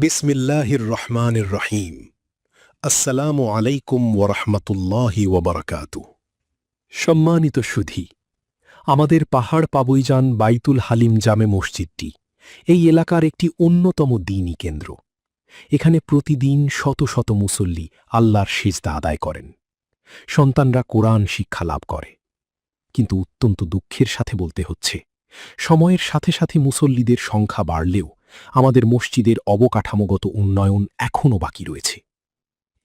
বিসমিল্লাহির রহমানির রহিম। আসসালামু আলাইকুম ওরহমতুল্লাহি ওবরাকাতুহ। সম্মানিত সুধী, আমাদের পাহাড় পাবইজান বাইতুল হালিম জামে মসজিদটি এই এলাকার একটি অন্যতম দ্বীনী কেন্দ্র। এখানে প্রতিদিন শত শত মুসল্লি আল্লাহর সিজদা আদায় করেন, সন্তানরা কোরআন শিক্ষা লাভ করে। কিন্তু অত্যন্ত দুঃখের সাথে বলতে হচ্ছে, সময়ের সাথে সাথে মুসল্লিদের সংখ্যা বাড়লেও আমাদের মসজিদের অবকাঠামোগত উন্নয়ন এখনও বাকি রয়েছে।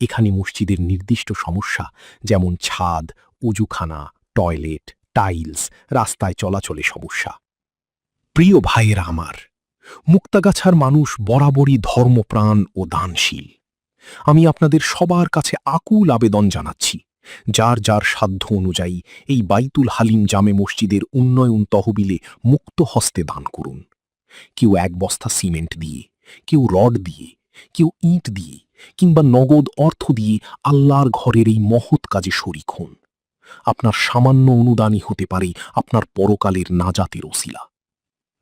এখানে মসজিদের নির্দিষ্ট সমস্যা, যেমন ছাদ, উজুখানা, টয়লেট, টাইলস, রাস্তায় চলাচলে সমস্যা। প্রিয় ভাইয়েরা আমার, মুক্তাগাছার মানুষ বরাবরই ধর্মপ্রাণ ও দানশীল। আমি আপনাদের সবার কাছে আকুল আবেদন জানাচ্ছি, যার যার সাধ্য অনুযায়ী এই বাইতুল হালিম জামে মসজিদের উন্নয়ন তহবিলে মুক্ত হস্তে দান করুন। কেউ 1 বস্তা সিমেন্ট দিয়ে, কেউ রড দিয়ে, কেউ ইট দিয়ে, কিংবা নগদ অর্থ দিয়ে আল্লাহর ঘরের এই মহৎ কাজে শরিক হন। আপনার সামান্য অনুদানই হতে পারে আপনার পরকালের নাজাতের ওসিলা।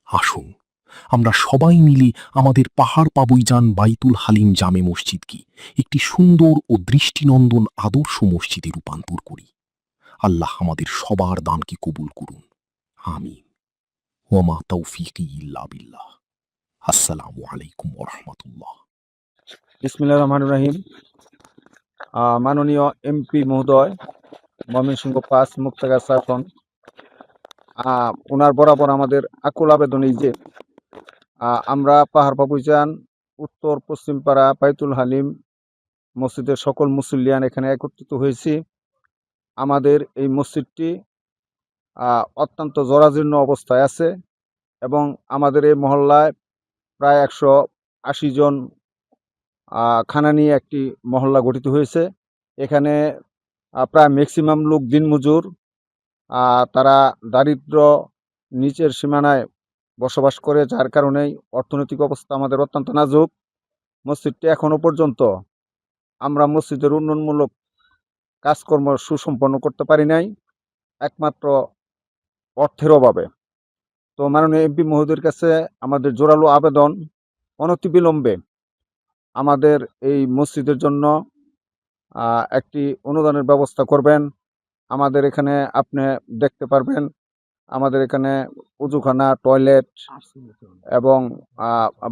আসুন, আমরা সবাই মিলে আমাদের পাহাড় পাবইজান বাইতুল হালিম জামে মসজিদকে একটি সুন্দর ও দৃষ্টিনন্দন আদর্শ মসজিদে রূপান্তর করি। আল্লাহ আমাদের সবার দানকে কবুল করুন, আমিন। ওমা তৌফিকি ইল্লা বিল্লাহ। আসসালামু আলাইকুম ওরহমতুল্লাহ। বিসমিল্লাহির রহমানির রহিম। মাননীয় এমপি মহোদয়, ময়মনসিংহ 5 মুক্তাগাছা আসন, ওনার বরাবর আমাদের আকুল আবেদন এই যে আমরা পাহাড় পাবইজান উত্তর পশ্চিম পাড়া বাইতুল হালিম মসজিদের সকল মুসল্লিয়ান এখানে একত্রিত হয়েছি। আমাদের এই মসজিদটি অত্যন্ত জরাজীর্ণ অবস্থায় আছে এবং আমাদের এই মহল্লায় প্রায় 180 জন খানা নিয়ে একটি মহল্লা গঠিত হয়েছে। এখানে প্রায় ম্যাক্সিমাম লোক দিনমজুর, তারা দারিদ্র নিচের সীমানায় বসবাস করে, যার কারণেই অর্থনৈতিক অবস্থা আমাদের অত্যন্ত নাজুক। মসজিদটি এখনো পর্যন্ত আমরা মসজিদের উন্নয়নমূলক কাজকর্ম সুসম্পন্ন করতে পারি নাই, একমাত্র অর্থের অভাবে। তো মাননীয় এমপি মহোদয়ের কাছে আমাদের জোরালো আবেদন, অনতিবিলম্বে আমাদের এই মসজিদের জন্য একটি অনুদানের ব্যবস্থা করবেন। আমাদের এখানে আপনি দেখতে পারবেন, আমাদের এখানে উজুখানা, টয়লেট এবং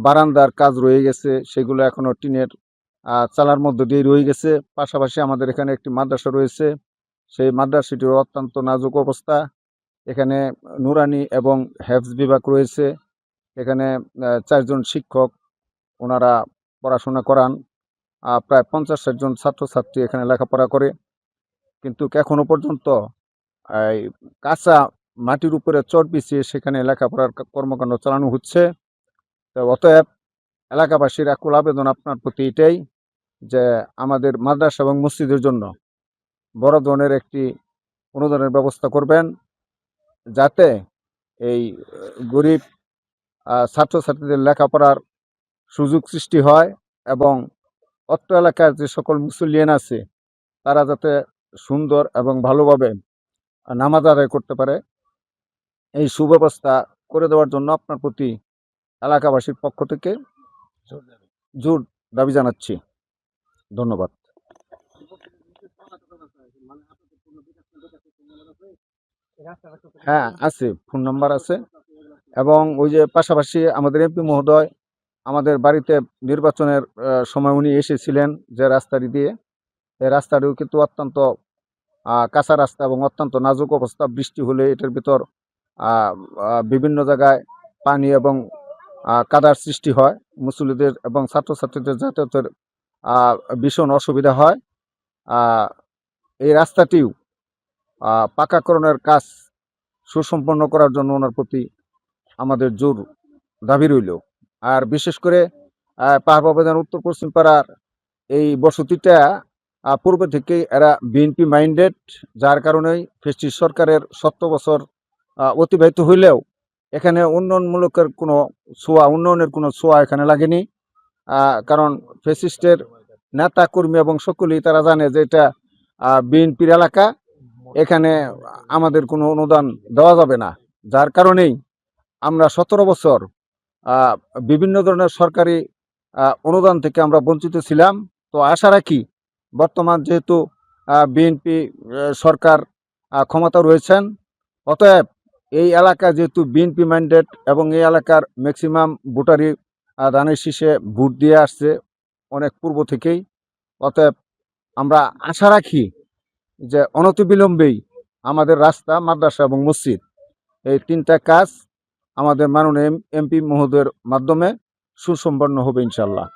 বারান্দার কাজ রয়ে গেছে, সেগুলো এখনো টিনের চালার মধ্য দিয়ে রয়ে গেছে। পাশাপাশি আমাদের এখানে একটি মাদ্রাসা রয়েছে, সেই মাদ্রাসাটির অত্যন্ত নাজুক অবস্থা। এখানে নুরানি এবং হেফজ বিভাগ রয়েছে। এখানে 4 জন শিক্ষক, ওনারা পড়াশোনা করান। প্রায় 50-60 জন ছাত্রছাত্রী এখানে লেখাপড়া করে, কিন্তু এখনো পর্যন্ত এই কাঁচা মাটির উপরে চট বিছিয়ে সেখানে লেখাপড়ার কর্মকাণ্ড চালানো হচ্ছে। তো অতএব এলাকাবাসীর আকুল আবেদন আপনার প্রতি এটাই যে আমাদের মাদ্রাসা এবং মসজিদের জন্য বড় ধরনের একটি অনুদানের ব্যবস্থা করবেন, যাতে এই গরিব ছাত্রছাত্রীদের লেখাপড়ার সুযোগ সৃষ্টি হয় এবং অত্র এলাকার যে সকল মুসল্লিয়ান আছে তারা যাতে সুন্দর এবং ভালোভাবে নামাজ আদায় করতে পারে, এই সুব্যবস্থা করে দেওয়ার জন্য আপনার প্রতি এলাকাবাসীর পক্ষ থেকে জোর দাবি জানাচ্ছি। ধন্যবাদ। হ্যাঁ, আছে, ফোন নাম্বার আছে। এবং ওই যে পাশাপাশি আমাদের এমপি মহোদয় আমাদের বাড়িতে নির্বাচনের সময় উনি এসেছিলেন যে রাস্তাটি দিয়ে, এই রাস্তাটিও কিন্তু অত্যন্ত কাঁচা রাস্তা এবং অত্যন্ত নাজুক অবস্থা। বৃষ্টি হলে এটার ভিতর বিভিন্ন জায়গায় পানি এবং কাদার সৃষ্টি হয়, মুসল্লিদের এবং ছাত্রছাত্রীদের যাতায়াতের ভীষণ অসুবিধা হয়। এই রাস্তাটিও পাকাকরণের কাজ সুসম্পন্ন করার জন্য ওনার প্রতি আমাদের জোর দাবি রইল। আর বিশেষ করে পাহাড় পাবইজান উত্তর পশ্চিম পাড়ার এই বসতিটা পূর্বে থেকেই এরা বিএনপি মাইন্ডেড, যার কারণেই ফ্যাসিস্ট সরকারের 17 বছর অতিবাহিত হইলেও এখানে উন্নয়নমূলকের কোনো উন্নয়নের কোনো ছোঁয়া এখানে লাগেনি। কারণ ফ্যাসিস্টের নেতা কর্মী এবং সকলেই তারা জানে যে এটা বিএনপির এলাকা, এখানে আমাদের কোনো অনুদান দেওয়া যাবে না। যার কারণেই আমরা 17 বছর বিভিন্ন ধরনের সরকারি অনুদান থেকে আমরা বঞ্চিত ছিলাম। তো আশা রাখি বর্তমান যেহেতু বিএনপি সরকার ক্ষমতা রয়েছেন, অতএব এই এলাকা যেহেতু বিএনপি ম্যান্ডেট এবং এই এলাকার ম্যাক্সিমাম ভোটারই ধানের শীষে ভোট দিয়ে আসছে অনেক পূর্ব থেকেই। অতএব আমরা আশা রাখি যে অনতিবিলম্বেই আমাদের রাস্তা, মাদ্রাসা এবং মসজিদ এই ৩টা কাজ আমাদের মাননীয় এমপি মহোদয়ের মাধ্যমে সুসম্পন্ন হবে ইনশাআল্লাহ।